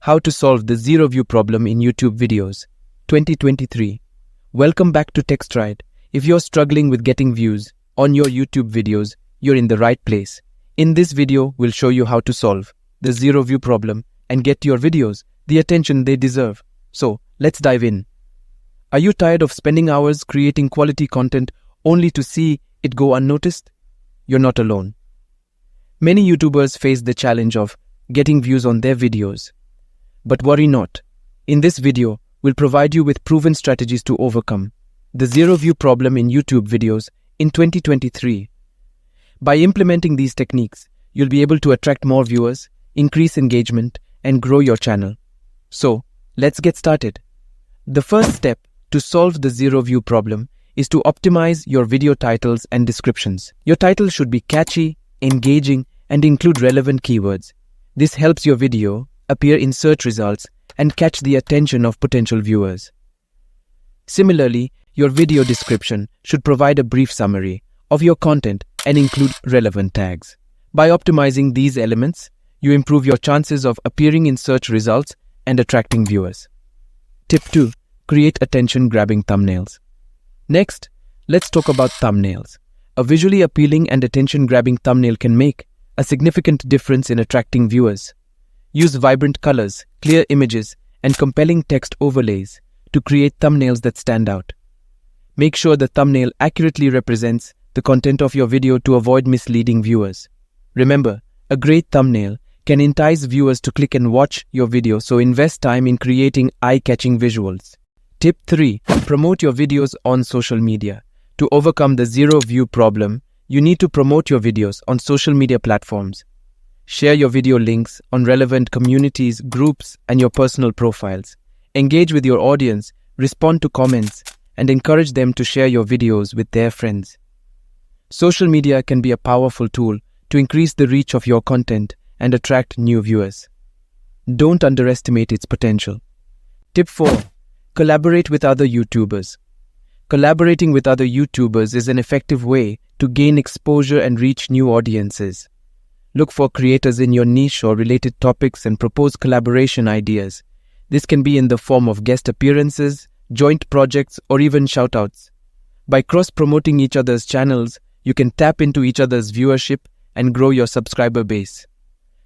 How to solve the zero view problem in YouTube videos. 2023. Welcome back to TechStride. If you're struggling with getting views on your YouTube videos, you're in the right place. In this video, we'll show you how to solve the zero view problem and get your videos the attention they deserve. So, let's dive in. Are you tired of spending hours creating quality content only to see it go unnoticed? You're not alone. Many YouTubers face the challenge of getting views on their videos. But worry not. In this video, we'll provide you with proven strategies to overcome the zero view problem in YouTube videos in 2023. By implementing these techniques, you'll be able to attract more viewers, increase engagement, and grow your channel. So, let's get started. The first step to solve the zero view problem is to optimize your video titles and descriptions. Your title should be catchy, engaging, and include relevant keywords. This helps your video appear in search results and catch the attention of potential viewers. Similarly, your video description should provide a brief summary of your content and include relevant tags. By optimizing these elements, you improve your chances of appearing in search results and attracting viewers. Tip 2. Create attention-grabbing thumbnails. Next, let's talk about thumbnails. A visually appealing and attention-grabbing thumbnail can make a significant difference in attracting viewers. Use vibrant colors, clear images, and compelling text overlays to create thumbnails that stand out. Make sure the thumbnail accurately represents the content of your video to avoid misleading viewers. Remember, a great thumbnail can entice viewers to click and watch your video, so invest time in creating eye-catching visuals. Tip 3. Promote your videos on social media. To overcome the zero view problem, you need to promote your videos on social media platforms. Share your video links on relevant communities, groups, and your personal profiles. Engage with your audience, respond to comments, and encourage them to share your videos with their friends. Social media can be a powerful tool to increase the reach of your content and attract new viewers. Don't underestimate its potential. Tip 4. Collaborate with other YouTubers. Collaborating with other YouTubers is an effective way to gain exposure and reach new audiences. Look for creators in your niche or related topics and propose collaboration ideas. This can be in the form of guest appearances, joint projects, or even shoutouts. By cross-promoting each other's channels, you can tap into each other's viewership and grow your subscriber base.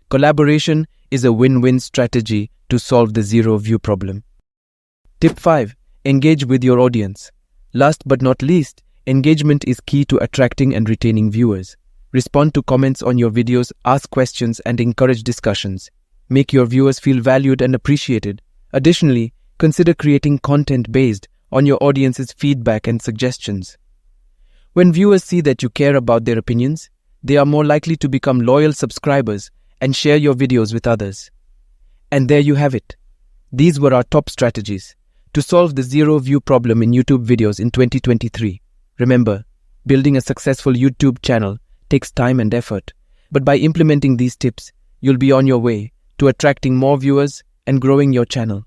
Collaboration is a win-win strategy to solve the zero view problem. Tip 5. Engage with your audience. Last but not least, engagement is key to attracting and retaining viewers. Respond to comments on your videos, ask questions, and encourage discussions. Make your viewers feel valued and appreciated. Additionally, consider creating content based on your audience's feedback and suggestions. When viewers see that you care about their opinions, they are more likely to become loyal subscribers and share your videos with others. And there you have it. These were our top strategies to solve the zero view problem in YouTube videos in 2023. Remember, building a successful YouTube channel takes time and effort, but by implementing these tips, you'll be on your way to attracting more viewers and growing your channel.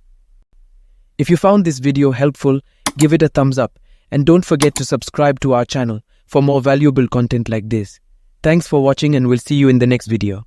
If you found this video helpful, give it a thumbs up and don't forget to subscribe to our channel for more valuable content like this. Thanks for watching and we'll see you in the next video.